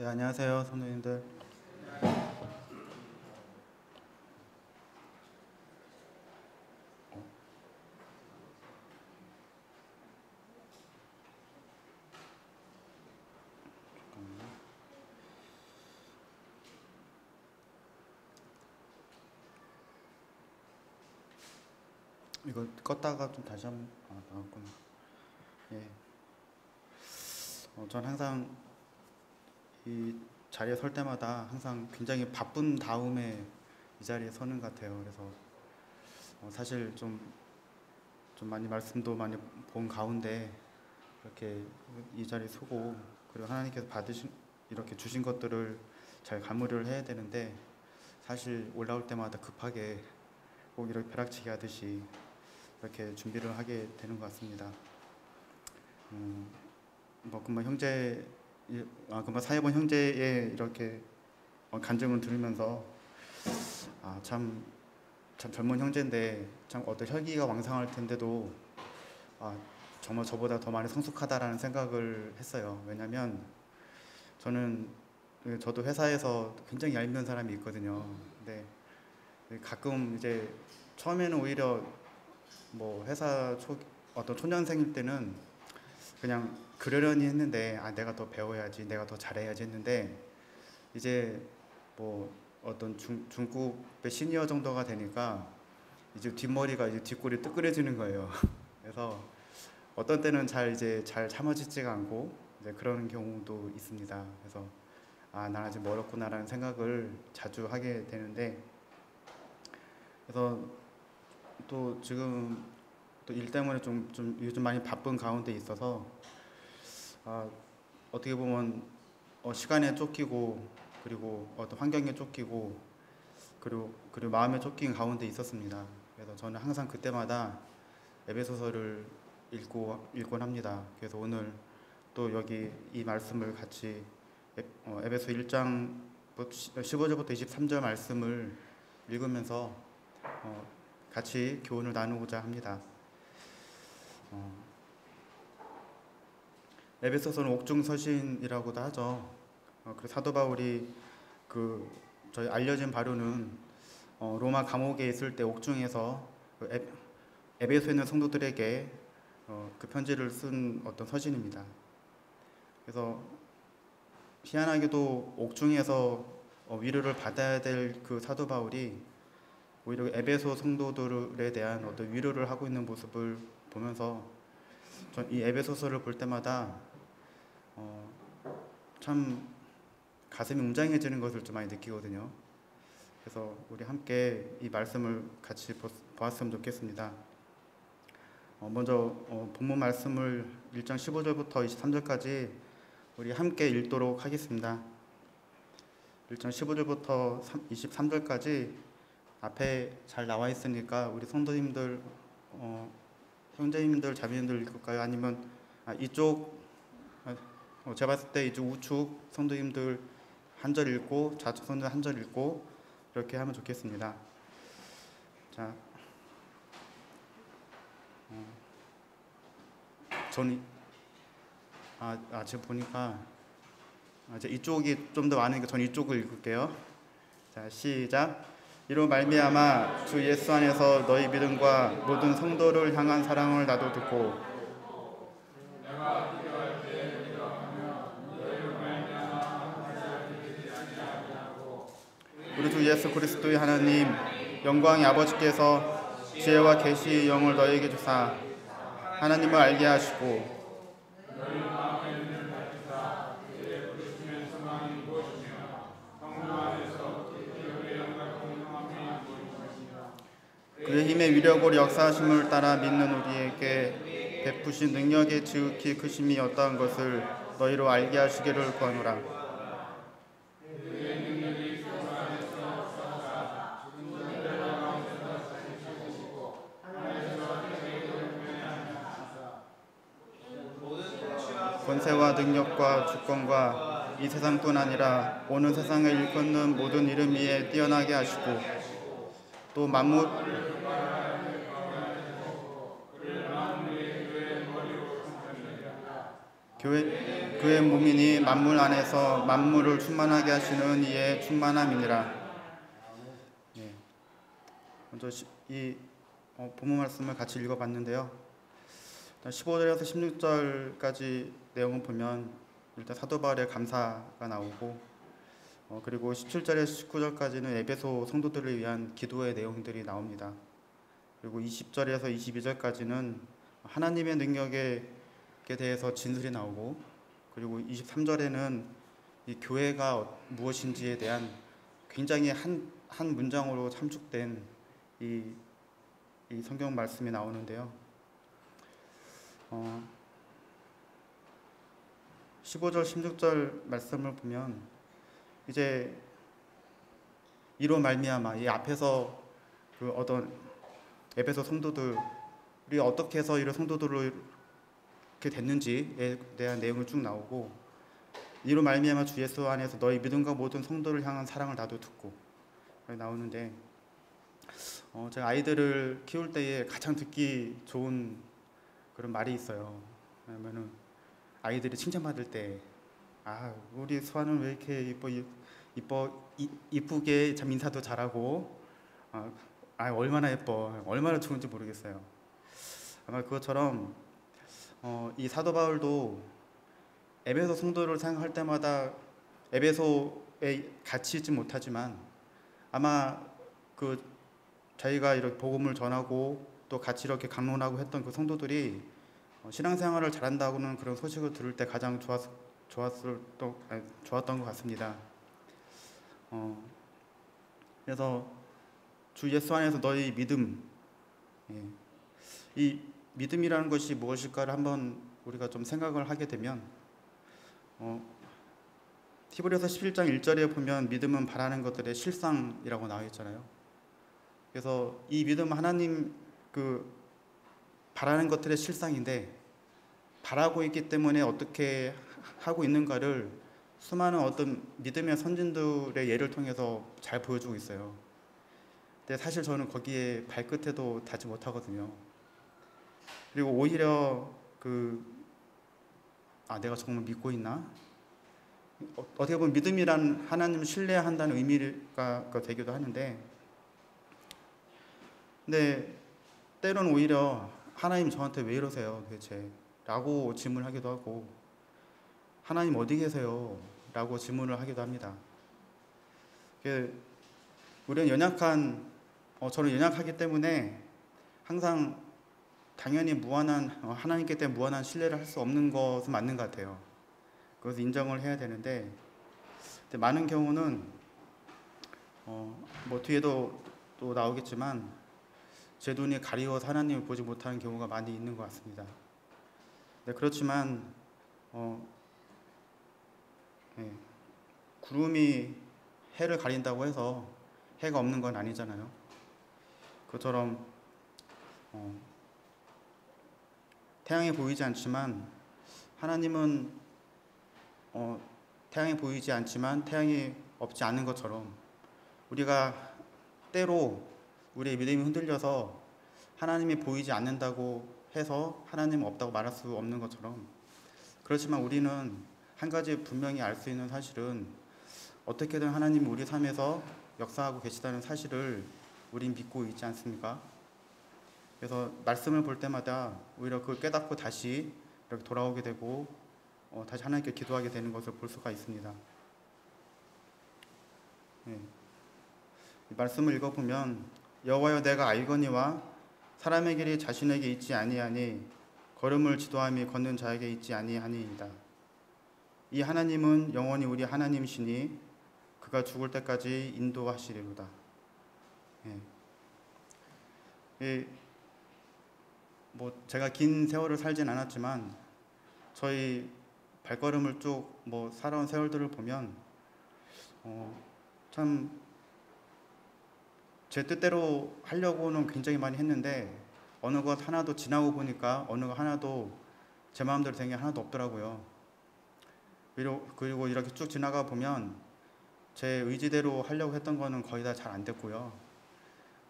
네, 안녕하세요, 선생님들. 이거 껐다가 좀 다시 한번 나왔구나. 예. 전 항상 이 자리에 설 때마다 항상 굉장히 바쁜 다음에 이 자리에 서는 것 같아요. 그래서 사실 좀 많이 말씀도 많이 본 가운데 이렇게 이 자리에 서고, 그리고 하나님께서 이렇게 주신 것들을 잘 가무를 해야 되는데, 사실 올라올 때마다 급하게 꼭 이렇게 벼락치기 하듯이 이렇게 준비를 하게 되는 것 같습니다. 금방 금방 사회본 형제의 이렇게 간증을 들으면서 참 젊은 형제인데 참 어떤 혈기가 왕성할 텐데도 정말 저보다 더 많이 성숙하다라는 생각을 했어요. 왜냐면 저도 회사에서 굉장히 얄미운 사람이 있거든요. 근데 가끔 이제 처음에는 오히려 어떤 초년생일 때는 그냥 그러려니 했는데 내가 더 배워야지, 내가 더 잘해야지 했는데, 이제 어떤 중급의 시니어 정도가 되니까 이제 뒷골이 뜨끈해지는 거예요. 그래서 어떤 때는 잘 참아지지가 않고 이제 그러는 경우도 있습니다. 그래서 난 아직 멀었구나라는 생각을 자주 하게 되는데, 그래서 또 지금 또 일 때문에 좀 요즘 많이 바쁜 가운데 있어서 어떻게 보면 시간에 쫓기고, 그리고 어떤 환경에 쫓기고, 그리고 마음에 쫓긴 가운데 있었습니다. 그래서 저는 항상 그때마다 에베소서를 읽곤 합니다. 그래서 오늘 또 여기 이 말씀을 같이 에베소 1장 15절부터 23절 말씀을 읽으면서 같이 교훈을 나누고자 합니다. 에베소서는 옥중서신이라고도 하죠. 그리고 사도 바울이 저희 알려진 바로는 로마 감옥에 있을 때 옥중에서 에베소에 있는 성도들에게 그 편지를 쓴 어떤 서신입니다. 그래서 희한하게도 옥중에서 위로를 받아야 될 그 사도 바울이 오히려 에베소 성도들에 대한 어떤 위로를 하고 있는 모습을 보면서 전 이 에베소서를 볼 때마다 참 가슴이 웅장해지는 것을 좀 많이 느끼거든요. 그래서 우리 함께 이 말씀을 같이 보았으면 좋겠습니다. 먼저 본문 말씀을 1장 15절부터 23절까지 우리 함께 읽도록 하겠습니다. 1장 15절부터 23절까지 앞에 잘 나와 있으니까 우리 성도님들, 형제님들, 자매님들 읽을까요? 아니면 제가 봤을 때 이쪽 우측 성도님들 한 절 읽고 좌측 성도님 한 절 읽고 이렇게 하면 좋겠습니다. 자, 저는 지금 보니까 이제 이쪽이 좀 더 많으니까 저는 이쪽을 읽을게요. 자, 시작. 이로 말미암아 주 예수 안에서 너희 믿음과 모든 성도를 향한 사랑을 나도 듣고, 우리 주 예수 그리스도의 하나님 영광의 아버지께서 지혜와 계시의 영을 너희에게 주사 하나님을 알게 하시고, 그의 힘의 위력으로 역사하심을 따라 믿는 우리에게 베푸신 능력의 지극히 크심이 어떠한 것을 너희로 알게 하시기를 구하노라. 권세와 능력과 주권과 이 세상뿐 아니라 오는 세상을 일컫는 모든 이름 위에 뛰어나게 하시고, 또 만물 교회 몸이니 만물 안에서 만물을 충만하게 하시는 이의 충만함이니라. 예. 먼저 이 본문 말씀을 같이 읽어봤는데요. 15절에서 16절까지 내용을 보면 일단 사도 바울의 감사가 나오고 그리고 17절에서 19절까지는 에베소 성도들을 위한 기도의 내용들이 나옵니다. 그리고 20절에서 22절까지는 하나님의 능력에 대해서 진술이 나오고 그리고 23절에는 이 교회가 무엇인지에 대한 굉장히 한 문장으로 함축된 이 성경 말씀이 나오는데요. 15절, 16절 말씀을 보면 이제 이로 말미암아 이 앞에서 그 어떤 에베소 성도들이 어떻게 해서 이런 성도들로 이렇게 됐는지에 대한 내용을 쭉 나오고 이로 말미암아 주 예수 안에서 너희 믿음과 모든 성도를 향한 사랑을 나도 듣고 나오는데 제가 아이들을 키울 때에 가장 듣기 좋은 그런 말이 있어요. 왜냐면은 아이들이 칭찬받을 때 우리 수아는 왜 이렇게 이쁘게 참 인사도 잘하고 얼마나 예뻐 얼마나 좋은지 모르겠어요. 아마 그것처럼 이 사도 바울도 에베소 성도를 생각할 때마다 에베소에 같이 있지 못하지만 아마 그 자기가 이렇게 복음을 전하고 또 같이 이렇게 강론하고 했던 그 성도들이 신앙생활을 잘한다고는 그런 소식을 들을 때 가장 좋았던 것 같습니다. 그래서 주 예수 안에서 너희 믿음, 이 믿음이라는 것이 무엇일까를 한번 우리가 좀 생각을 하게 되면 히브리서 11장 1절에 보면 믿음은 바라는 것들의 실상이라고 나와 있잖아요. 그래서 이 믿음은 하나님 바라는 것들의 실상인데 바라고 있기 때문에 어떻게 하고 있는가를 수많은 어떤 믿음의 선진들의 예를 통해서 잘 보여주고 있어요. 근데 사실 저는 거기에 발끝에도 닿지 못하거든요. 그리고 오히려 내가 정말 믿고 있나? 어떻게 보면 믿음이란 하나님을 신뢰한다는 의미가 되기도 하는데 근데 때로는 오히려 하나님 저한테 왜 이러세요 도대체? 라고 질문하기도 하고 하나님 어디 계세요? 라고 질문을 하기도 합니다. 우리는 저는 연약하기 때문에 항상 당연히 하나님께 대한 무한한 신뢰를 할 수 없는 것은 맞는 것 같아요. 그것을 인정을 해야 되는데 많은 경우는 뒤에도 또 나오겠지만 제 눈이 가리워서 하나님을 보지 못하는 경우가 많이 있는 것 같습니다. 그렇지만 구름이 해를 가린다고 해서 해가 없는 건 아니잖아요. 그것처럼 태양이 보이지 않지만 하나님은 태양이 보이지 않지만 태양이 없지 않은 것처럼 우리가 때로 우리의 믿음이 흔들려서 하나님이 보이지 않는다고 해서 하나님은 없다고 말할 수 없는 것처럼 그렇지만 우리는 한 가지 분명히 알 수 있는 사실은 어떻게든 하나님이 우리 삶에서 역사하고 계시다는 사실을 우린 믿고 있지 않습니까? 그래서 말씀을 볼 때마다 오히려 그걸 깨닫고 다시 이렇게 돌아오게 되고 다시 하나님께 기도하게 되는 것을 볼 수가 있습니다. 이 말씀을 읽어보면 여호와여 내가 알거니와 사람의 길이 자신에게 있지 아니하니 걸음을 지도함이 걷는 자에게 있지 아니하니이다. 이 하나님은 영원히 우리 하나님이시니 그가 죽을 때까지 인도하시리로다. 제가 긴 세월을 살진 않았지만 저희 발걸음을 쭉 살아온 세월들을 보면 참 제 뜻대로 하려고는 굉장히 많이 했는데 어느 것 하나도 지나고 보니까 어느 것 하나도 제 마음대로 된 게 하나도 없더라고요. 그리고 이렇게 쭉 지나가 보면 제 의지대로 하려고 했던 거는 거의 다 잘 안 됐고요.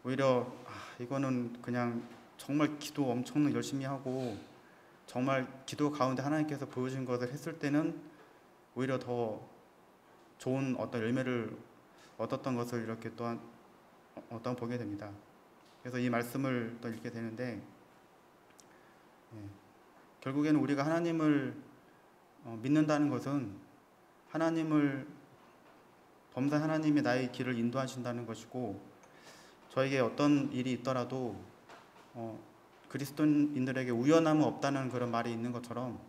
오히려 이거는 그냥 정말 기도 엄청 열심히 하고 정말 기도 가운데 하나님께서 보여준 것을 했을 때는 오히려 더 좋은 어떤 열매를 얻었던 것을 이렇게 또한 보게 됩니다. 그래서 이 말씀을 또 읽게 되는데, 결국에는 우리가 하나님을 믿는다는 것은 하나님을 범사 하나님이 나의 길을 인도하신다는 것이고, 저에게 어떤 일이 있더라도 그리스도인들에게 우연함은 없다는 그런 말이 있는 것처럼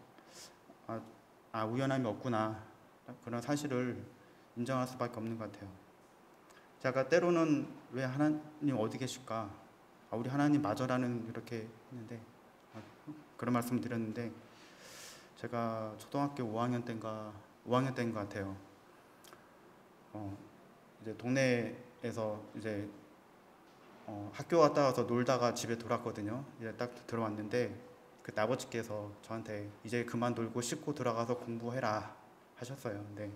우연함이 없구나, 그런 사실을 인정할 수밖에 없는 것 같아요. 제가 때로는 왜 하나님 어디 계실까? 우리 하나님 마저라는 이렇게 했는데, 그런 말씀 드렸는데, 제가 초등학교 5학년 때인가 5학년 때인 것 같아요. 이제 동네에서 이제 학교 갔다 와서 놀다가 집에 돌아왔거든요. 이제 딱 들어왔는데 그때 아버지께서 저한테 이제 그만 놀고 씻고 들어가서 공부해라 하셨어요. 근데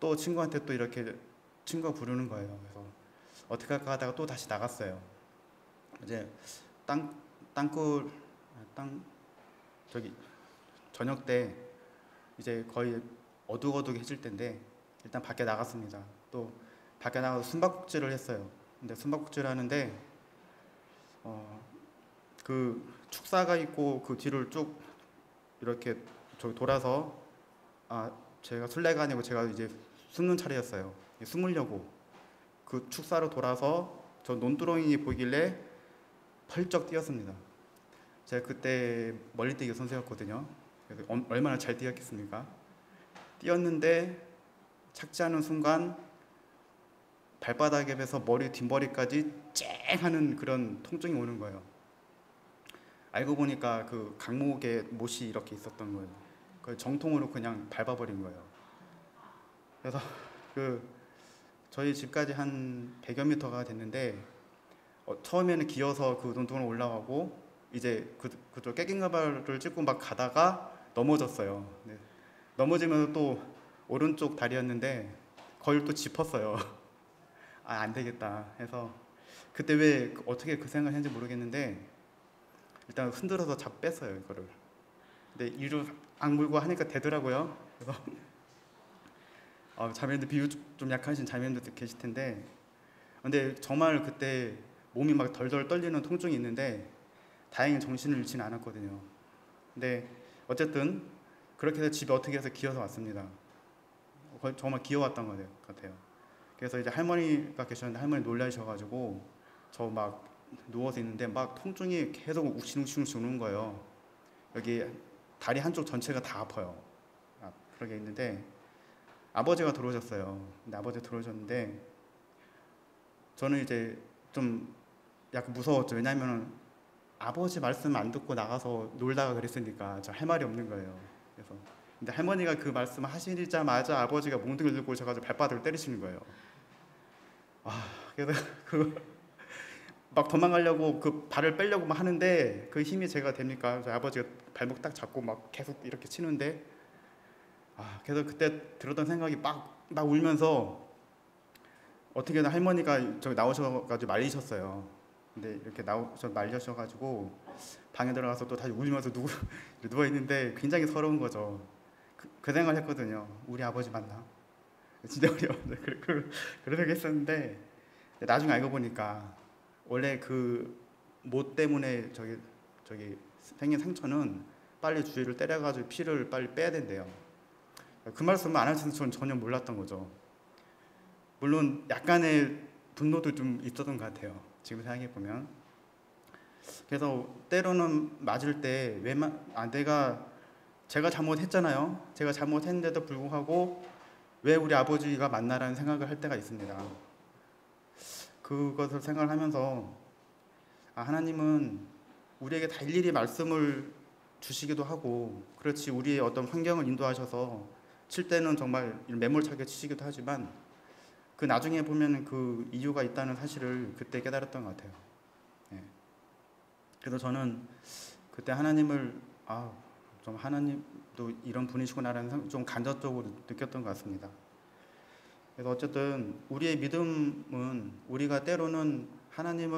또 친구한테 또 이렇게 친구가 부르는 거예요. 그래서 어떻게 할까 하다가 또 다시 나갔어요. 이제 저기 저녁 때 이제 거의 어둑어둑해질 때인데 일단 밖에 나갔습니다. 또 밖에 나가서 숨바꼭질을 했어요. 근데 숨바꼭질 하는데 그 축사가 있고 그 뒤를 쭉 이렇게 저기 돌아서 제가 술래가 아니고 제가 이제 숨는 차례였어요. 숨으려고 그 축사로 돌아서 저 논두렁이 보이길래 펄쩍 뛰었습니다. 제가 그때 멀리뛰기 선수였거든요. 그래서 얼마나 잘 뛰었겠습니까? 뛰었는데 착지하는 순간 발바닥에서 머리 뒷머리까지 쨍 하는 그런 통증이 오는 거예요. 알고 보니까 그 강목에 못이 이렇게 있었던 거예요. 그 정통으로 그냥 밟아버린 거예요. 그래서 저희 집까지 한 100여 미터가 됐는데 처음에는 기어서 그 논두렁을 올라가고 이제 그쪽 깨갱가발을 찍고 막 가다가 넘어졌어요. 네. 넘어지면서 또 오른쪽 다리였는데 거의 또 짚었어요. 안 되겠다 해서 그때 왜 어떻게 그 생각을 했는지 모르겠는데 일단 흔들어서 잡 뺐어요 이거를. 근데 이를 악물고 하니까 되더라고요. 그래서 자매님들 비유 좀 약하신 자매님들도 계실 텐데, 근데 정말 그때 몸이 막 덜덜 떨리는 통증이 있는데 다행히 정신을 잃지는 않았거든요. 근데 어쨌든 그렇게 해서 집에 어떻게 해서 기어서 왔습니다. 정말 기어왔던 것 같아요. 그래서 이제 할머니가 계셨는데 할머니 놀라셔가지고 저 막 누워서 있는데 막 통증이 계속 욱신욱신 주는 거예요. 여기 다리 한쪽 전체가 다 아파요. 그러게 있는데 아버지가 들어오셨어요. 근데 아버지가 들어오셨는데 저는 이제 좀 약간 무서웠죠. 왜냐하면 아버지 말씀 안 듣고 나가서 놀다가 그랬으니까 저 할 말이 없는 거예요. 그래서 근데 할머니가 그 말씀 하시자마자 아버지가 몽둥이를 들고 오셔가지고 발바닥을 때리시는 거예요. 그래서 막 도망가려고 그 발을 빼려고 막 하는데 그 힘이 제가 됩니까? 저희 아버지가 발목 딱 잡고 막 계속 이렇게 치는데 그래서 그때 들었던 생각이 막 울면서 어떻게든 할머니가 저기 나오셔가지고 말리셨어요. 근데 이렇게 말려셔가지고 방에 들어가서 또 다시 울면서 누워 있는데 굉장히 서러운 거죠. 그 생각을 했거든요. 우리 아버지 맞나? 진짜 우리 아버지 그렇게 했었는데 나중에 알고 보니까 원래 그 못 때문에 저기 생긴 상처는 빨리 주위를 때려가지고 피를 빨리 빼야 된대요. 그 말씀을 안 하셔서 저는 전혀 몰랐던 거죠. 물론 약간의 분노도 좀 있었던 것 같아요. 지금 생각해 보면. 그래서 때로는 맞을 때 제가 잘못했잖아요. 제가 잘못했는데도 불구하고 왜 우리 아버지가 맞나라는 생각을 할 때가 있습니다. 그것을 생각을 하면서 하나님은 우리에게 다 일일이 말씀을 주시기도 하고 그렇지 우리의 어떤 환경을 인도하셔서 칠 때는 정말 매몰차게 치시기도 하지만 그 나중에 보면 그 이유가 있다는 사실을 그때 깨달았던 것 같아요. 그래서 저는 그때 하나님을 좀 하나님도 이런 분이시구나라는 좀 간접적으로 느꼈던 것 같습니다. 그래서 어쨌든 우리의 믿음은 우리가 때로는 하나님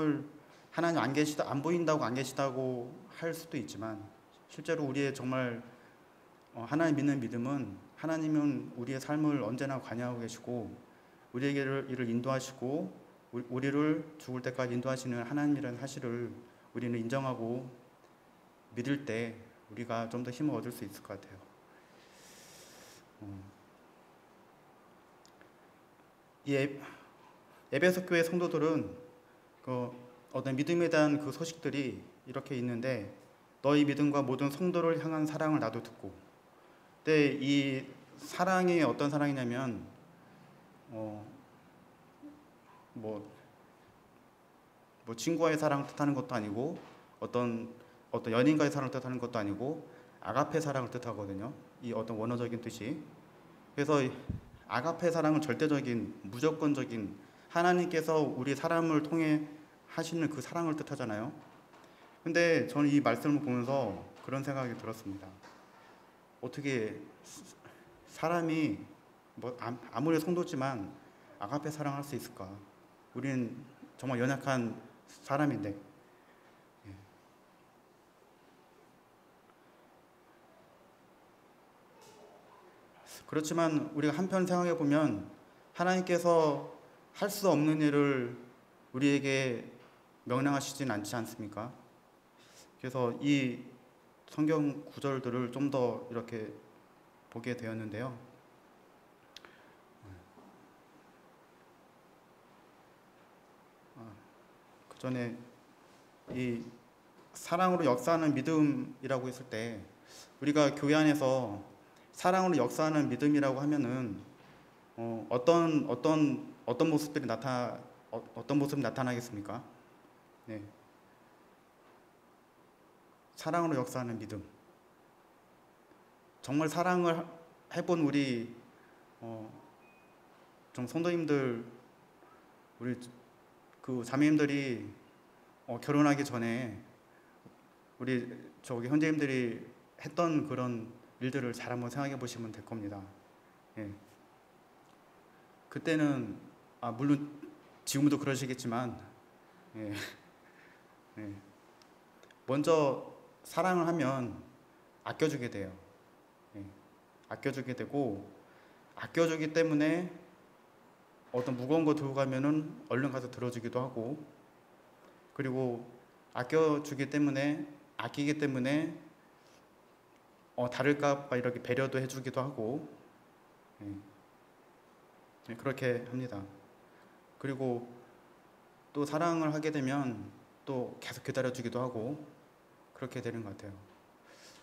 안 보인다고 안 계시다고 할 수도 있지만 실제로 우리의 정말 하나님 믿는 믿음은 하나님은 우리의 삶을 언제나 관여하고 계시고 우리에게를 이를 인도하시고 우리를 죽을 때까지 인도하시는 하나님이라는 사실을 우리는 인정하고 믿을 때 우리가 좀 더 힘을 얻을 수 있을 것 같아요. 이 에베소 교회 성도들은 그 어떤 믿음에 대한 그 소식들이 이렇게 있는데 너희 믿음과 모든 성도를 향한 사랑을 나도 듣고. 근데 이 사랑이 어떤 사랑이냐면 뭐 친구와의 사랑을 뜻하는 것도 아니고 어떤 연인과의 사랑을 뜻하는 것도 아니고 아가페 사랑을 뜻하거든요. 이 어떤 원어적인 뜻이. 그래서 아가페 사랑은 절대적인 무조건적인 하나님께서 우리 사람을 통해 하시는 그 사랑을 뜻하잖아요. 근데 저는 이 말씀을 보면서 그런 생각이 들었습니다. 어떻게 사람이 아무리 성도지만 아가페 사랑할 수 있을까? 우리는 정말 연약한 사람인데. 그렇지만 우리가 한편 생각해 보면 하나님께서 할 수 없는 일을 우리에게 명령하시진 않지 않습니까? 그래서 이 성경 구절들을 좀 더 이렇게 보게 되었는데요. 그 전에 이 사랑으로 역사하는 믿음이라고 했을 때 우리가 교회 안에서 사랑으로 역사하는 믿음이라고 하면은 어떤 모습들이 어떤 모습이 나타나겠습니까? 네. 사랑으로 역사하는 믿음. 정말 사랑을 해본 우리 좀 성도님들, 우리 그 자매님들이 결혼하기 전에 우리 저기 형제님들이 했던 그런 일들을 잘 한번 생각해 보시면 될 겁니다. 예. 그때는 물론 지금도 그러시겠지만 예. 예. 먼저 사랑을 하면 아껴주게 돼요. 예. 아껴주게 되고 아껴주기 때문에 어떤 무거운 거 들고 가면은 얼른 가서 들어주기도 하고 그리고 아껴주기 때문에 아끼기 때문에 다를까 봐 이렇게 배려도 해주기도 하고 예. 그렇게 합니다. 그리고 또 사랑을 하게 되면 또 계속 기다려주기도 하고 그렇게 되는 것 같아요.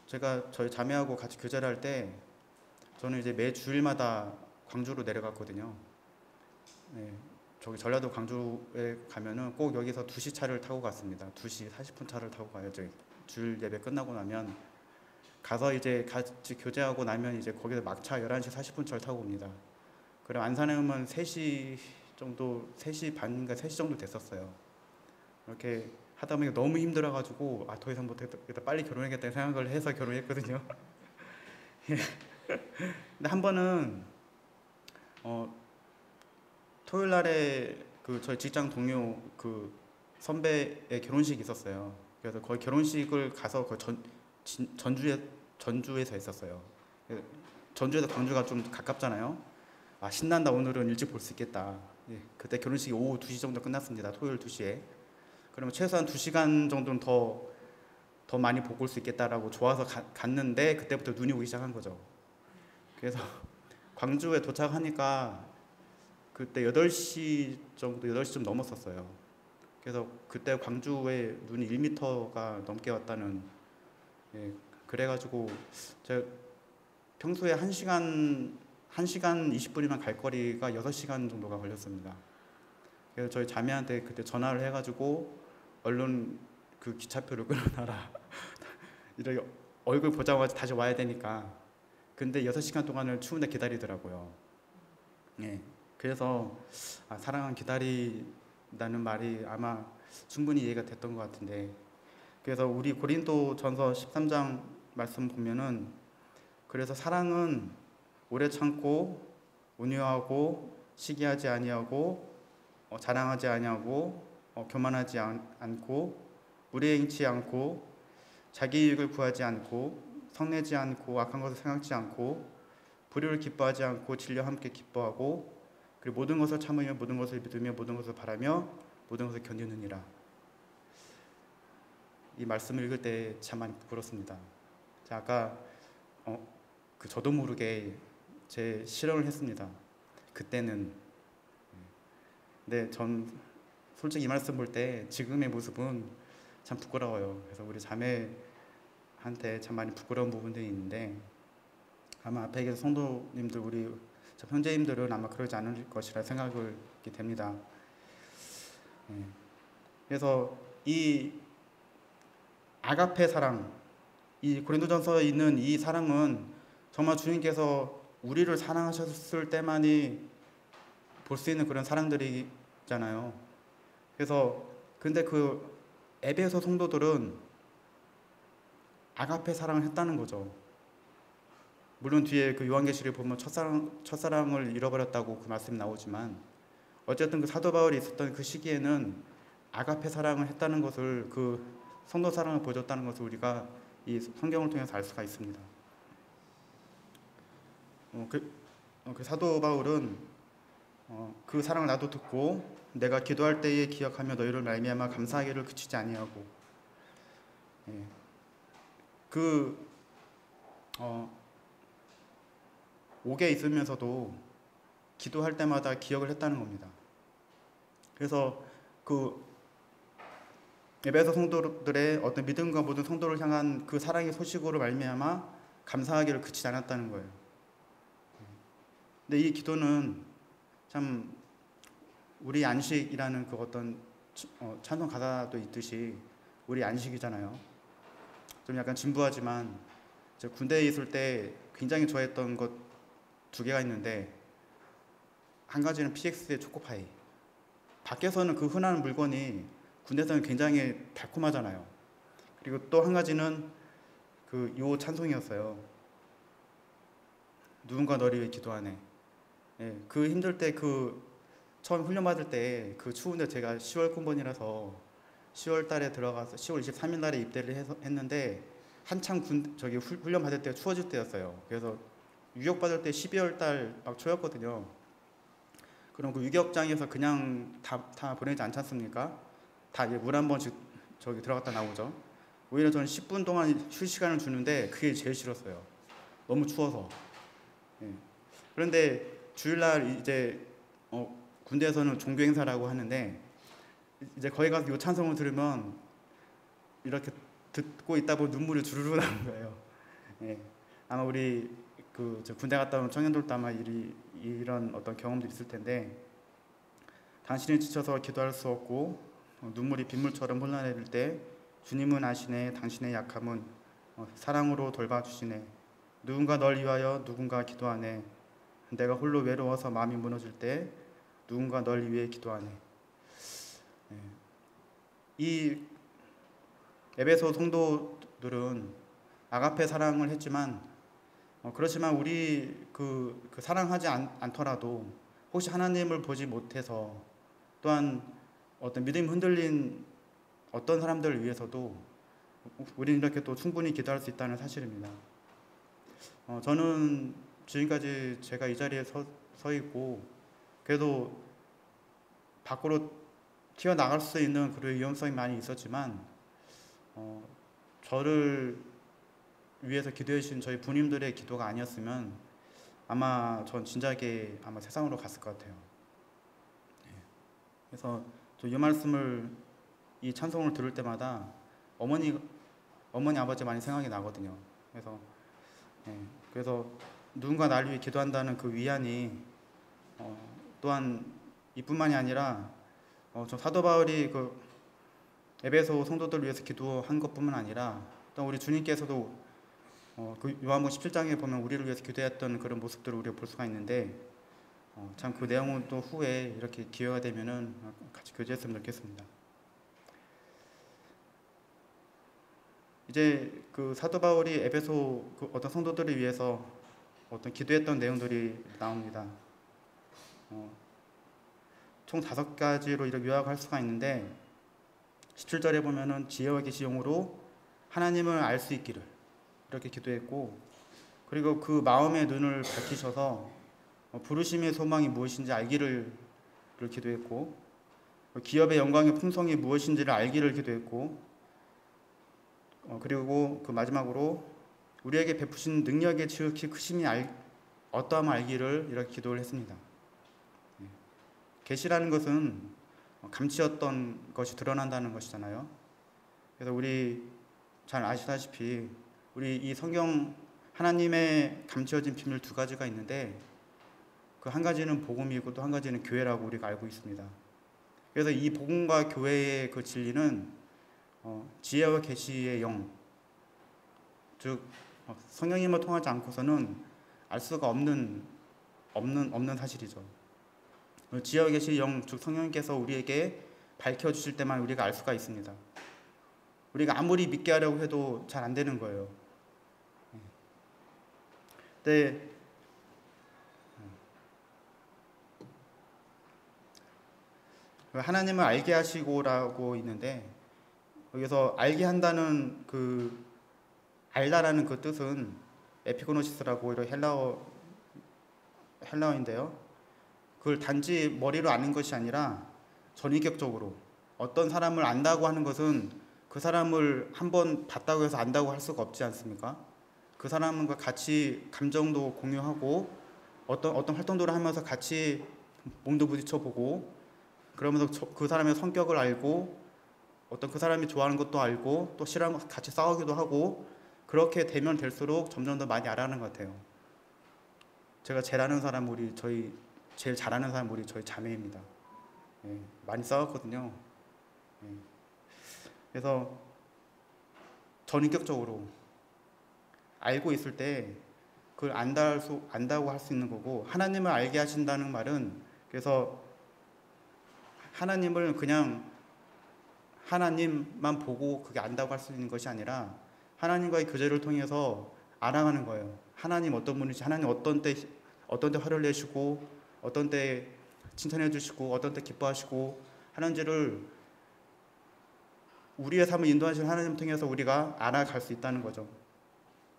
제가 저희 자매하고 같이 교제를 할 때 저는 이제 매 주일마다 광주로 내려갔거든요. 네, 저기 전라도 광주에 가면은 꼭 여기서 2시 차를 타고 갔습니다. 2시 40분 차를 타고 가요. 저희 주일 예배 끝나고 나면 가서 이제 같이 교제하고 나면 이제 거기서 막차 11시 40분 차를 타고 옵니다. 그럼 안산에 오면 3시 정도, 3시 반인가 3시 정도 됐었어요. 이렇게 하다 보니까 너무 힘들어가지고 더 이상 못하겠다, 빨리 결혼하겠다는 생각을 해서 결혼했거든요. 근데 한 번은 토요일 날에 그 저희 직장 동료 그 선배의 결혼식이 있었어요. 그래서 거기 결혼식을 가서 그 전주에서 했었어요. 전주에서 광주가 좀 가깝잖아요. 신난다, 오늘은 일찍 볼 수 있겠다. 예, 그때 결혼식이 오후 2시 정도 끝났습니다. 토요일 2시에. 그러면 최소한 2시간 정도는 더 많이 보고 올 수 있겠다라고 좋아서 갔는데 그때부터 눈이 오기 시작한 거죠. 그래서 광주에 도착하니까 그때 8시 정도, 8시쯤 넘었었어요. 그래서 그때 광주에 눈이 1m가 넘게 왔다는, 예, 그래가지고 제가 평소에 1시간 20분이면 갈 거리가 6시간 정도가 걸렸습니다. 그래서 저희 자매한테 그때 전화를 해가지고 얼른 그 기차표를 끊어놔라. 이렇게 얼굴 보자마자 다시 와야 되니까. 근데 6시간 동안을 추운데 기다리더라고요. 예. 그래서 사랑은 기다린다는 말이 아마 충분히 이해가 됐던 것 같은데, 그래서 우리 고린도전서 13장 말씀 보면은 그래서 사랑은 오래 참고 온유하고 시기하지 아니하고 자랑하지 아니하고 교만하지 않고 무례행치 않고 자기 이익을 구하지 않고 성내지 않고 악한 것을 생각지 않고 불의를 기뻐하지 않고 진리와 함께 기뻐하고 그리고 모든 것을 참으며 모든 것을 믿으며 모든 것을 바라며 모든 것을 견디느니라. 이 말씀을 읽을 때 참 많이 부끄럽습니다. 자, 아까 저도 모르게 제 실언을 했습니다. 그때는. 근데 전 솔직히 이 말씀 볼 때 지금의 모습은 참 부끄러워요. 그래서 우리 자매한테 참 많이 부끄러운 부분들이 있는데 아마 앞에 계신 성도님들 우리 형제님들은 아마 그러지 않을 것이라 생각을 하게 됩니다. 그래서 이 아가페 사랑, 이 고린도전서에 있는 이 사랑은 정말 주님께서 우리를 사랑하셨을 때만이 볼 수 있는 그런 사랑들이잖아요. 그래서 근데 그 에베소 성도들은 아가페 사랑을 했다는 거죠. 물론 뒤에 그 요한계시를 보면 첫사랑을 잃어버렸다고 그 말씀이 나오지만 어쨌든 그 사도 바울이 있었던 그 시기에는 아가페 사랑을 했다는 것을 그 성도 사랑을 보여줬다는 것을 우리가 이 성경을 통해서 알 수가 있습니다. 그 사도 바울은 그 사랑을 나도 듣고 내가 기도할 때에 기억하며 너희를 말미암아 감사하기를 그치지 아니하고 옥에 있으면서도 기도할 때마다 기억을 했다는 겁니다. 그래서 그 에베소 성도들의 어떤 믿음과 모든 성도를 향한 그 사랑의 소식으로 말미암아 감사하기를 그치지 않았다는 거예요. 근데 이 기도는 참 우리 안식이라는 그 어떤 찬송 가사도 있듯이 우리 안식이잖아요. 좀 약간 진부하지만 군대에 있을 때 굉장히 좋아했던 것 2개가 있는데 한 가지는 PX의 초코파이. 밖에서는 그 흔한 물건이 군대에서는 굉장히 달콤하잖아요. 그리고 또 한 가지는 그 요 찬송이었어요. 누군가 너를 위해 기도하네. 그 힘들 때 처음 훈련 받을 때 그 추운데 제가 10월 군번이라서 10월 달에 들어가서 10월 23일 날에 입대를 했는데 한창 훈련 받을 때 추워질 때였어요. 그래서 유격 받을 때 12월 달 막 초였거든요. 그럼 그 유격장에서 그냥 다 보내지 않지 않습니까? 다 물 한 번씩 들어갔다 나오죠. 오히려 저는 10분 동안 쉴 시간을 주는데 그게 제일 싫었어요. 너무 추워서. 그런데 주일날 이제 군대에서는 종교 행사라고 하는데 이제 거기 가서 이 찬송을 들으면 이렇게 듣고 있다 보면 눈물이 주르르 나는 거예요. 아마 우리 군대 갔다 온 청년들도 아마 이런 어떤 경험도 있을 텐데 당신이 지쳐서 기도할 수 없고 눈물이 빗물처럼 흘러내릴 때 주님은 아시네. 당신의 약함은 사랑으로 돌봐주시네. 누군가 널 위하여 누군가 기도하네. 내가 홀로 외로워서 마음이 무너질 때 누군가 널 위해 기도하네. 이 에베소 성도들은 아가페 사랑을 했지만 그렇지만 우리 사랑하지 않더라도 혹시 하나님을 보지 못해서 또한 어떤 믿음이 흔들린 어떤 사람들을 위해서도 우리는 이렇게 또 충분히 기도할 수 있다는 사실입니다. 저는 지금까지 제가 이 자리에 서 있고 그래도 밖으로 튀어나갈 수 있는 그런 위험성이 많이 있었지만 저를 위해서 기도해 주신 저희 부님들의 기도가 아니었으면 아마 전 진작에 세상으로 갔을 것 같아요. 그래서 이 말씀을 이 찬송을 들을 때마다 어머니 아버지 많이 생각이 나거든요. 그래서 누군가 나를 위해 기도한다는 그 위안이 또한 이뿐만이 아니라 저 사도 바울이 에베소 성도들을 위해서 기도한 것뿐만 아니라 또 우리 주님께서도 그 요한복음 17장에 보면 우리를 위해서 기도했던 그런 모습들을 우리가 볼 수가 있는데 참 그 내용은 또 후에 이렇게 기회가 되면은 같이 교제했으면 좋겠습니다. 이제 그 사도 바울이 에베소 어떤 성도들을 위해서 어떤 기도했던 내용들이 나옵니다. 총 5가지로 이렇게 요약할 수가 있는데 17절에 보면은 지혜와 계시 영으로 하나님을 알 수 있기를 이렇게 기도했고, 그리고 그 마음의 눈을 밝히셔서 부르심의 소망이 무엇인지 알기를 기도했고, 기업의 영광의 풍성이 무엇인지를 알기를 기도했고, 그리고 그 마지막으로 우리에게 베푸신 능력의 지극히 크심이 어떠함을 알기를 이렇게 기도를 했습니다. 계시라는 것은 감추었던 것이 드러난다는 것이잖아요. 그래서 우리 잘 아시다시피 우리 이 성경 하나님의 감추어진 비밀 두 가지가 있는데, 그 한 가지는 복음이고 또 한 가지는 교회라고 우리가 알고 있습니다. 그래서 이 복음과 교회의 그 진리는 지혜와 계시의 영, 즉 성령님을 통하지 않고서는 알 수가 없는 사실이죠. 지혜와 계시의 영, 즉 성령님께서 우리에게 밝혀주실 때만 우리가 알 수가 있습니다. 우리가 아무리 믿게 하려고 해도 잘 안 되는 거예요. 근데 하나님을 알게 하시고라고 있는데, 여기서 알게 한다는 그 알다라는 그 뜻은 에피고노시스라고 이런 헬라어인데요. 그걸 단지 머리로 아는 것이 아니라 전인격적으로 어떤 사람을 안다고 하는 것은 그 사람을 한번 봤다고 해서 안다고 할 수가 없지 않습니까? 그 사람과 같이 감정도 공유하고 어떤 활동들을 하면서 같이 몸도 부딪혀보고, 그러면서 그 사람의 성격을 알고 그 사람이 좋아하는 것도 알고 또 싫어하는 것 같이 싸우기도 하고, 그렇게 되면 될수록 점점 더 많이 알아가는 것 같아요. 제가 제일 잘하는 사람 우리 저희 자매입니다. 많이 싸웠거든요. 그래서 전인격적으로 알고 있을 때 그걸 안다고 할 수 있는 거고, 하나님을 알게 하신다는 말은, 그래서 하나님을 그냥 하나님만 보고 그게 안다고 할 수 있는 것이 아니라 하나님과의 교제를 통해서 알아가는 거예요. 하나님 어떤 분이시, 하나님 어떤 때 화를 내시고 어떤 때 칭찬해 주시고 어떤 때 기뻐하시고 하는지를 우리의 삶을 인도하시는 하나님 통해서 우리가 알아갈 수 있다는 거죠.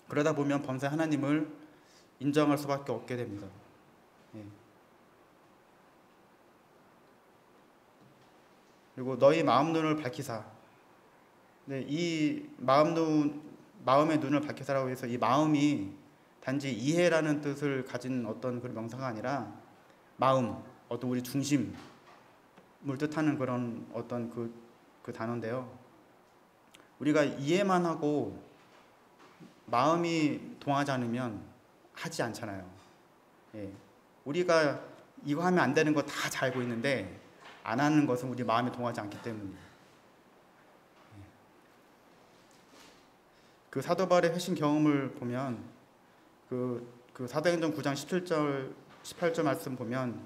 그러다 보면 범사 하나님을 인정할 수밖에 없게 됩니다. 그리고 너희 마음 눈을 밝히사. 이 마음의 눈을 밝히사라고 해서 이 마음이 단지 이해라는 뜻을 가진 어떤 그런 명사가 아니라 마음, 어떤 우리 중심을 뜻하는 그런 어떤 그 단어인데요. 우리가 이해만 하고 마음이 동하지 않으면 하지 않잖아요. 우리가 이거 하면 안 되는 거 다 잘 알고 있는데 안 하는 것은 우리 마음이 동하지 않기 때문이에요. 그 사도 바울의 회심 경험을 보면 그 사도행전 9장 17절 18절 말씀 보면,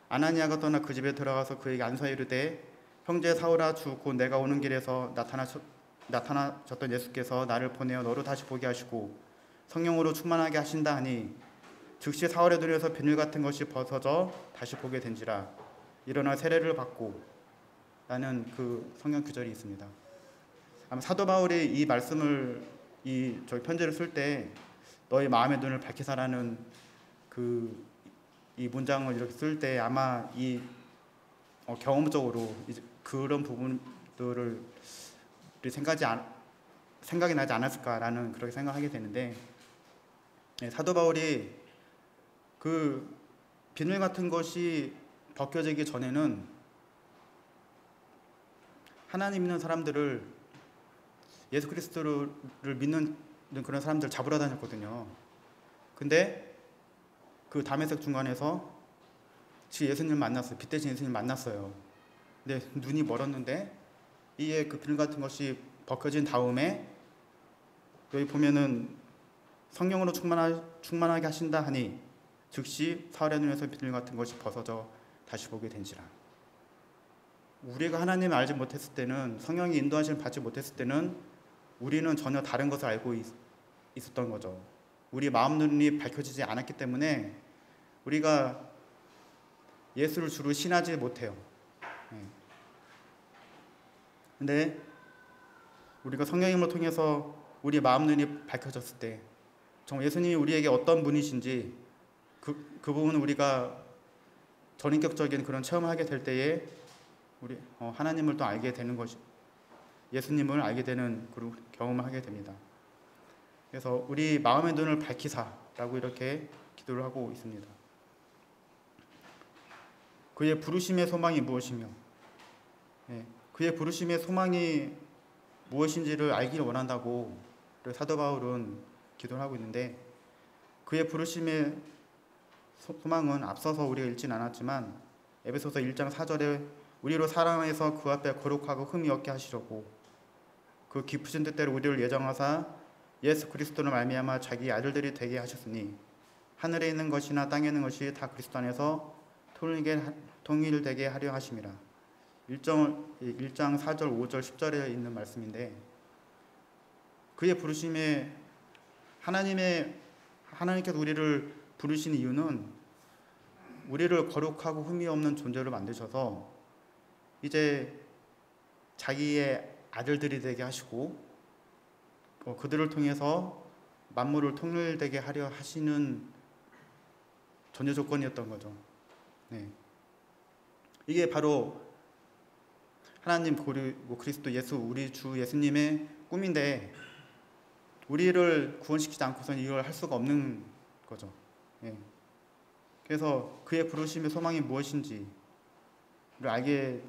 아나니아가 떠나 그 집에 들어가서 그에게 안서 이르되 형제 사울아, 주 곧 내가 오는 길에서 나타나셨던 예수께서 나를 보내어 너로 다시 보게 하시고 성령으로 충만하게 하신다 하니, 즉시 사울의 눈에서 비늘 같은 것이 벗어져 다시 보게 된지라. 일어나 세례를 받고, 라는 그 성경 구절이 있습니다. 아마 사도 바울이 이 말씀을 저희 편지를 쓸 때 너희 마음의 눈을 밝히사라는 이 문장을 이렇게 쓸 때 아마 경험적으로 그런 부분들을 생각이 나지 않았을까라는 그렇게 생각하게 되는데, 사도 바울이 그 비늘 같은 것이 벗겨지기 전에는 하나님 믿는 사람들을, 예수 그리스도를 믿는 그런 사람들 잡으러 다녔거든요. 근데 그 다메섹 중간에서 예수님을 만났어요. 빛 대신 예수님을 만났어요. 근데 눈이 멀었는데 이에 그 비늘 같은 것이 벗겨진 다음에 여기 보면은 성령으로 충만하게 하신다 하니 즉시 사울의 눈에서 비늘 같은 것이 벗어져 다시 보게 된지라. 우리가 하나님을 알지 못했을 때는, 성령이 인도하심을 받지 못했을 때는 우리는 전혀 다른 것을 알고 있었던 거죠. 우리 마음 눈이 밝혀지지 않았기 때문에 우리가 예수를 주로 신하지 못해요. 근데 우리가 성령님을 통해서 우리 마음 눈이 밝혀졌을 때 정말 예수님이 우리에게 어떤 분이신지 그 부분을 우리가 전인격적인 그런 체험을 하게 될 때에 우리 하나님을 또 알게 되는 것이 예수님을 알게 되는 그런 경험을 하게 됩니다. 그래서 우리 마음의 눈을 밝히사라고 이렇게 기도를 하고 있습니다. 그의 부르심의 소망이 무엇이며 그의 부르심의 소망이 무엇인지를 알기를 원한다고 사도 바울은 기도를 하고 있는데 그의 부르심의 소망은 앞서서 우리가 읽진 않았지만 에베소서 1장 4절에 우리로 사랑해서 그 앞에 거룩하고 흠이 없게 하시려고 그 깊으신 뜻대로 우리를 예정하사 예수 그리스도로 말미암아 자기 아들들이 되게 하셨으니 하늘에 있는 것이나 땅에 있는 것이 다 그리스도 안에서 통일되게 하려 하심이라. 1장 4절 5절 10절에 있는 말씀인데 그의 부르심에 하나님께서 우리를 부르신 이유는 우리를 거룩하고 흠이 없는 존재로 만드셔서 이제 자기의 아들들이 되게 하시고 그들을 통해서 만물을 통일되게 하려 하시는 전제 조건이었던 거죠. 이게 바로 하나님 그리고 그리스도 예수 우리 주 예수님의 꿈인데 우리를 구원시키지 않고서는 이걸 할 수가 없는 거죠. 그래서 그의 부르심의 소망이 무엇인지를 알게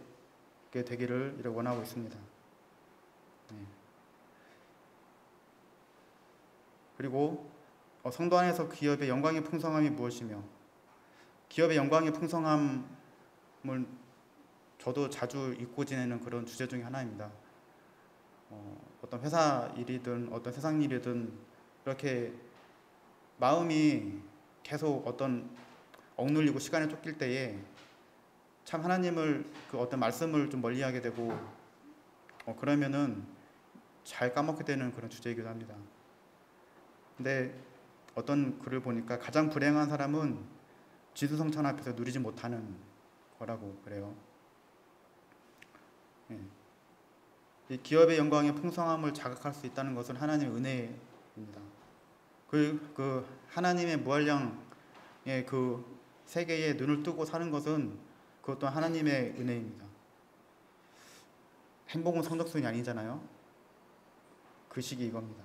되기를 원하고 있습니다. 그리고 성도 안에서 기업의 영광의 풍성함이 무엇이며 기업의 영광의 풍성함을 저도 자주 잊고 지내는 그런 주제 중에 하나입니다. 어떤 회사 일이든 어떤 세상 일이든 이렇게 마음이 계속 어떤 억눌리고 시간에 쫓길 때에 참 하나님을 그 어떤 말씀을 좀 멀리하게 되고 그러면은 잘 까먹게 되는 그런 주제이기도 합니다. 근데 어떤 글을 보니까 가장 불행한 사람은 지수성찬 앞에서 누리지 못하는 거라고 그래요. 이 기업의 영광의 풍성함을 자각할 수 있다는 것은 하나님의 은혜입니다. 그 하나님의 무한량의 그 세계에 눈을 뜨고 사는 것은 그것 또한 하나님의 은혜입니다. 행복은 성적순이 아니잖아요. 그 식이 이겁니다.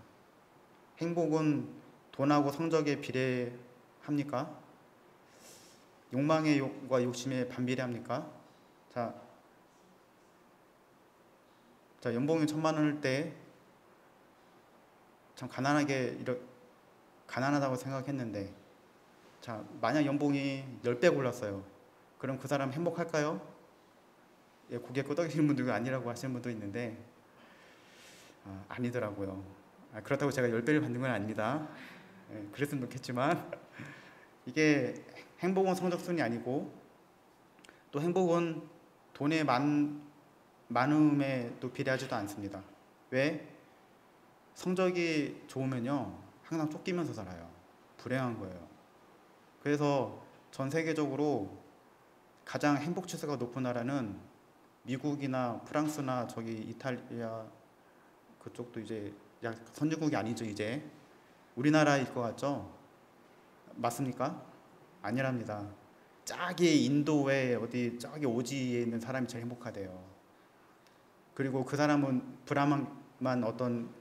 행복은 돈하고 성적에 비례합니까? 욕망과 욕심에 반비례합니까? 자, 연봉이 1,000만 원일 때 참 가난하다고 생각했는데 자, 만약 연봉이 10배 올랐어요. 그럼 그 사람 행복할까요? 고개 끄덕이시는 분들도 아니라고 하시는 분도 있는데 아니더라고요. 그렇다고 제가 10배를 받는 건 아닙니다. 그랬으면 좋겠지만 이게 행복은 성적순이 아니고 또 행복은 돈의 많음에 또 비례하지도 않습니다. 왜? 성적이 좋으면요 항상 쫓기면서 살아요. 불행한 거예요. 그래서 전 세계적으로 가장 행복 지수가 높은 나라는 미국이나 프랑스나 저기 이탈리아 그쪽도 이제 선진국이 아니죠. 이제 우리나라일 것 같죠? 맞습니까? 아니랍니다. 저기 인도에 어디 저기 오지에 있는 사람이 제일 행복하대요. 그리고 그 사람은 브라만 어떤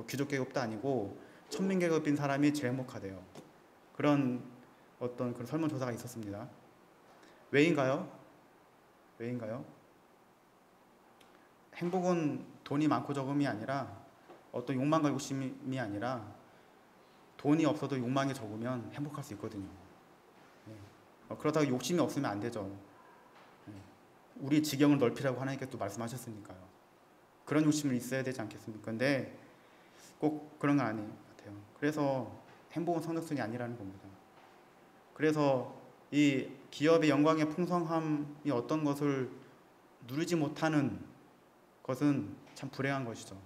귀족 계급도 아니고 천민 계급인 사람이 제일 행복하대요. 그런 어떤 그런 설문조사가 있었습니다. 왜인가요? 행복은 돈이 많고 적음이 아니라 어떤 욕망과 욕심이 아니라 돈이 없어도 욕망이 적으면 행복할 수 있거든요. 그렇다고 욕심이 없으면 안 되죠. 우리 지경을 넓히라고 하나님께서 또 말씀하셨으니까요. 그런 욕심을 있어야 되지 않겠습니까? 근데 꼭 그런 건 아닌 것 같아요. 그래서 행복은 성적순이 아니라는 겁니다. 그래서 이 기업의 영광의 풍성함이 어떤 것을 누리지 못하는 것은 참 불행한 것이죠.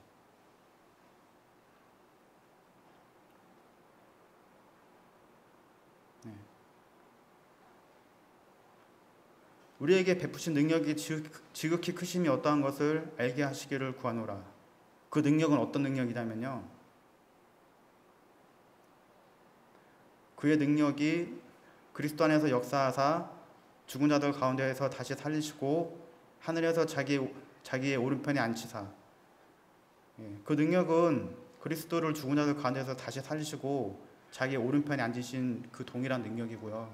우리에게 베푸신 능력이 지극히 크심이 어떠한 것을 알게 하시기를 구하노라. 그 능력은 어떤 능력이냐면요, 그의 능력이 그리스도 안에서 역사하사 죽은 자들 가운데에서 다시 살리시고 하늘에서 자기의 오른편에 앉히사. 그 능력은 그리스도를 죽은 자들 가운데서 다시 살리시고 자기의 오른편에 앉으신 그 동일한 능력이고요.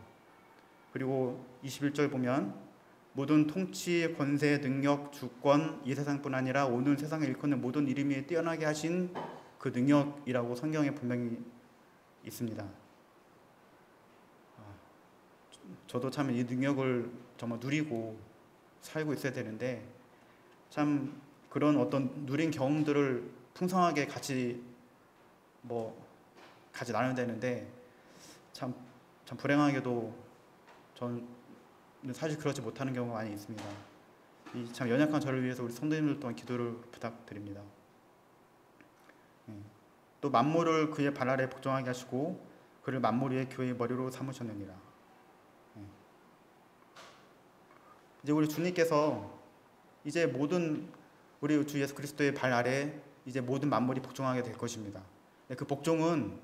그리고 21절 보면 모든 통치, 권세, 능력, 주권, 이 세상뿐 아니라 오는 세상에 일컫는 모든 이름 위에 뛰어나게 하신 그 능력이라고 성경에 분명히 있습니다. 저도 참 이 능력을 정말 누리고 살고 있어야 되는데, 참 그런 어떤 누린 경험들을 풍성하게 같이 나눠야 되는데, 참 불행하게도 저는 사실 그렇지 못하는 경우가 많이 있습니다. 이 참 연약한 저를 위해서 우리 성도님들 또한 기도를 부탁드립니다. 또 만물을 그의 발 아래 복종하게 하시고 그를 만물 위에 교회의 머리로 삼으셨느니라. 이제 우리 주님께서 이제 모든 우리 주 예수 그리스도의 발 아래 이제 모든 만물이 복종하게 될 것입니다. 그 복종은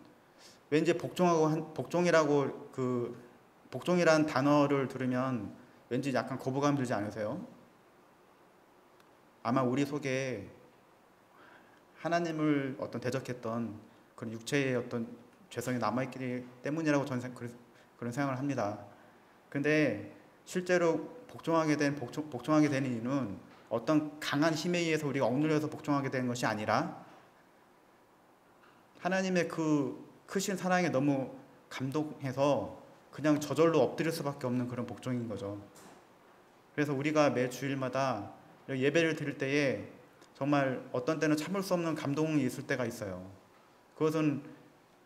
왠지 복종이라고 복종이란 단어를 들으면 왠지 약간 거부감 들지 않으세요? 아마 우리 속에 하나님을 대적했던 그런 육체의 어떤 죄성이 남아있기 때문이라고 저는 그런 생각을 합니다. 근데 실제로 복종하게 되는 이유는 어떤 강한 힘에 의해서 우리가 억눌려서 복종하게 되는 것이 아니라 하나님의 그 크신 사랑에 너무 감동해서 그냥 저절로 엎드릴 수밖에 없는 그런 복종인 거죠. 그래서 우리가 매 주일마다 예배를 드릴 때에 정말 어떤 때는 참을 수 없는 감동이 있을 때가 있어요. 그것은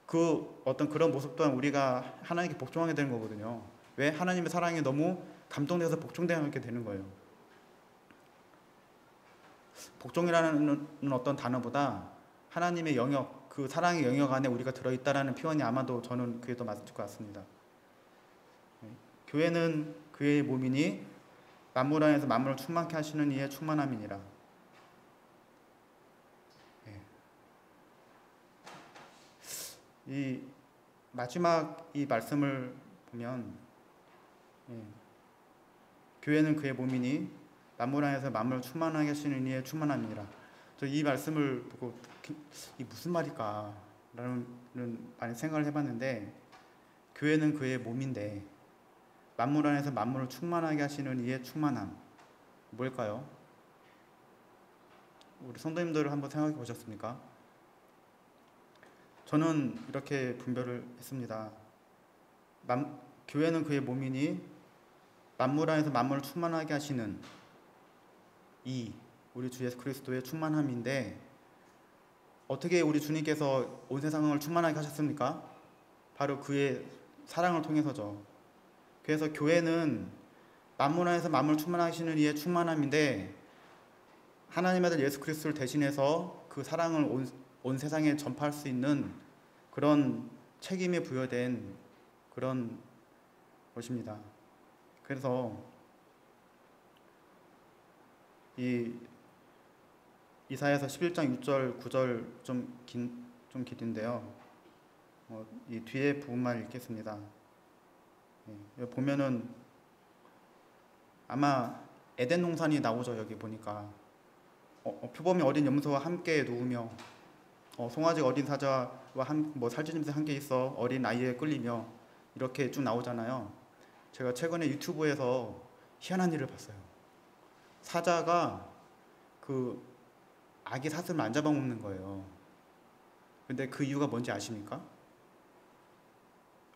그런 모습 또한 우리가 하나님께 복종하게 되는 거거든요. 왜? 하나님의 사랑에 너무 감동돼서 복종되게 되는 거예요. 복종이라는 어떤 단어보다 하나님의 영역, 그 사랑의 영역 안에 우리가 들어있다라는 표현이 아마도 저는 그게 더 맞을 것 같습니다. 교회는 그의 몸이니 만물 안에서 만물을 충만케 하시는 이의 충만함이니라. 이 마지막 이 말씀을 보면 교회는 그의 몸이니 만물 안에서 만물을 충만하게 하시는 이의 충만함이니라. 저 이 말씀을 보고 이 무슨 말일까 라는 많이 생각을 해봤는데, 교회는 그의 몸인데 만물 안에서 만물을 충만하게 하시는 이의 충만함, 뭘까요? 우리 성도님들 한번 생각해 보셨습니까? 저는 이렇게 분별을 했습니다. 교회는 그의 몸이니 만물 안에서 만물을 충만하게 하시는 우리 주 예수 그리스도의 충만함인데, 어떻게 우리 주님께서 온 세상을 충만하게 하셨습니까? 바로 그의 사랑을 통해서죠. 그래서 교회는 만물 안에서 만물을 충만하게 하시는 이의 충만함인데, 하나님의 아들 예수 그리스도를 대신해서 그 사랑을 온 세상에 전파할 수 있는 그런 책임이 부여된 그런 것입니다. 그래서 이 이사야서 11장 6절 9절 좀 긴데요. 이 뒤에 부분만 읽겠습니다. 여기 보면은 아마 에덴 동산이 나오죠. 여기 보니까 표범이 어린 염소와 함께 누우며 송아지 어린 사자와 살찌짐승 함께 있어 어린 아이에 끌리며, 이렇게 쭉 나오잖아요. 제가 최근에 유튜브에서 희한한 일을 봤어요. 사자가 그 아기 사슴을 안 잡아먹는 거예요. 근데 그 이유가 뭔지 아십니까?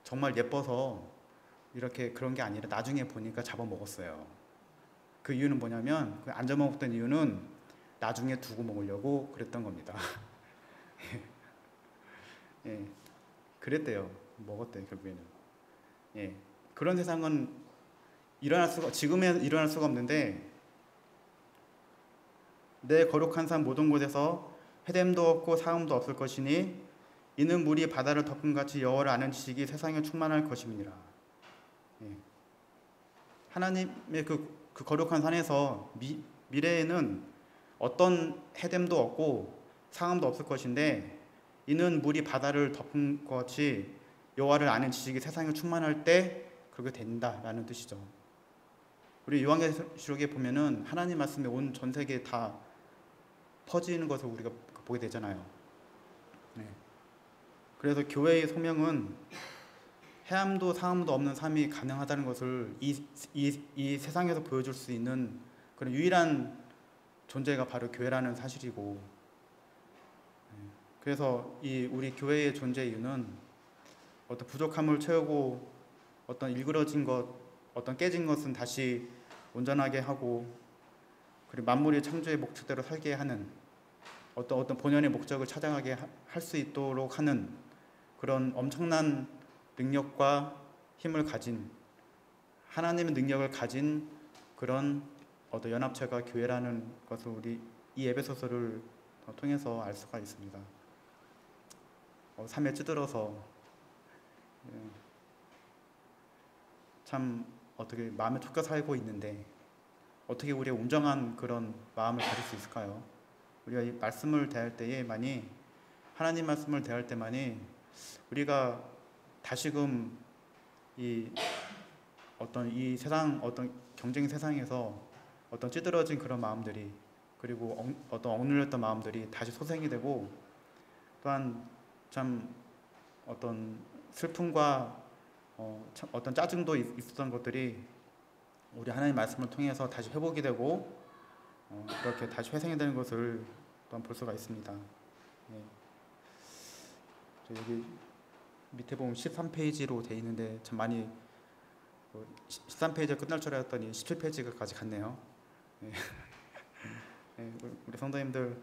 정말 예뻐서 이렇게 그런 게 아니라 나중에 보니까 잡아먹었어요. 그 이유는 뭐냐면, 그 안 잡아먹었던 이유는 나중에 두고 먹으려고 그랬던 겁니다. 예, 그랬대요. 먹었대요, 결국에는. 예, 그런 세상은 지금은 일어날 수가 없는데, 내 거룩한 산 모든 곳에서 해됨도 없고 사음도 없을 것이니 이는 물이 바다를 덮은 같이 여호와를 아는 지식이 세상에 충만할 것임이니라. 예. 하나님의 그 거룩한 산에서 미래에는 어떤 해됨도 없고 상함도 없을 것인데 이는 물이 바다를 덮은 것 같이 여호와를 아는 지식이 세상에 충만할 때 그렇게 된다라는 뜻이죠. 우리 요한계시록에 보면은 하나님 말씀이 온 전 세계에 다 퍼지는 것을 우리가 보게 되잖아요. 네. 그래서 교회의 소명은 해함도 상함도 없는 삶이 가능하다는 것을 이 세상에서 보여줄 수 있는 그런 유일한 존재가 바로 교회라는 사실이고, 그래서 이 우리 교회의 존재 이유는 어떤 부족함을 채우고 어떤 일그러진 것, 어떤 깨진 것은 다시 온전하게 하고, 그리고 만물이 창조의 목적대로 살게 하는 어떤 본연의 목적을 찾아가게 할 수 있도록 하는 그런 엄청난 능력과 힘을 가진, 하나님의 능력을 가진 그런 어떤 연합체가 교회라는 것을 우리 이 에베소서를 통해서 알 수가 있습니다. 삶에 찌들어서 참 어떻게 마음에 쫓겨 살고 있는데 어떻게 우리의 온전한 그런 마음을 가질 수 있을까요? 우리가 이 말씀을 대할 때에만이, 하나님 말씀을 대할 때만이 우리가 다시금 이 세상, 어떤 경쟁 세상에서 어떤 찌들어진 그런 마음들이, 그리고 어떤 억눌렸던 마음들이 다시 소생이 되고, 또한 참 어떤 슬픔과 어떤 짜증도 있었던 것들이 우리 하나님 말씀을 통해서 다시 회복이 되고 그렇게 다시 회생이 되는 것을 또한 볼 수가 있습니다. 여기 밑에 보면 13페이지로 되어 있는데 참 많이 13페이지가 끝날 줄 알았더니 17페이지까지 갔네요. 우리 성도님들,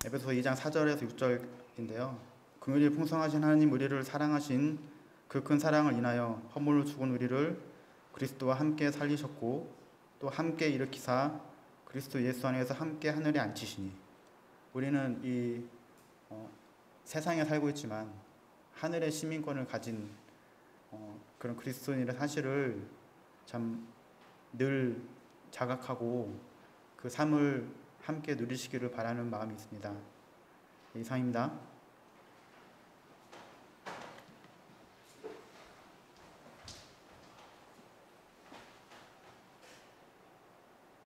에베소서 2장 4절에서 6절인데요. 긍휼이 풍성하신 하나님, 우리를 사랑하신 그 큰 사랑을 인하여 허물로 죽은 우리를 그리스도와 함께 살리셨고 또 함께 일으키사 그리스도 예수 안에서 함께 하늘에 앉히시니, 우리는 이 세상에 살고 있지만 하늘의 시민권을 가진 그런 그리스도인이라는 사실을 참 늘 자각하고 그 삶을 함께 누리시기를 바라는 마음이 있습니다. 이상입니다.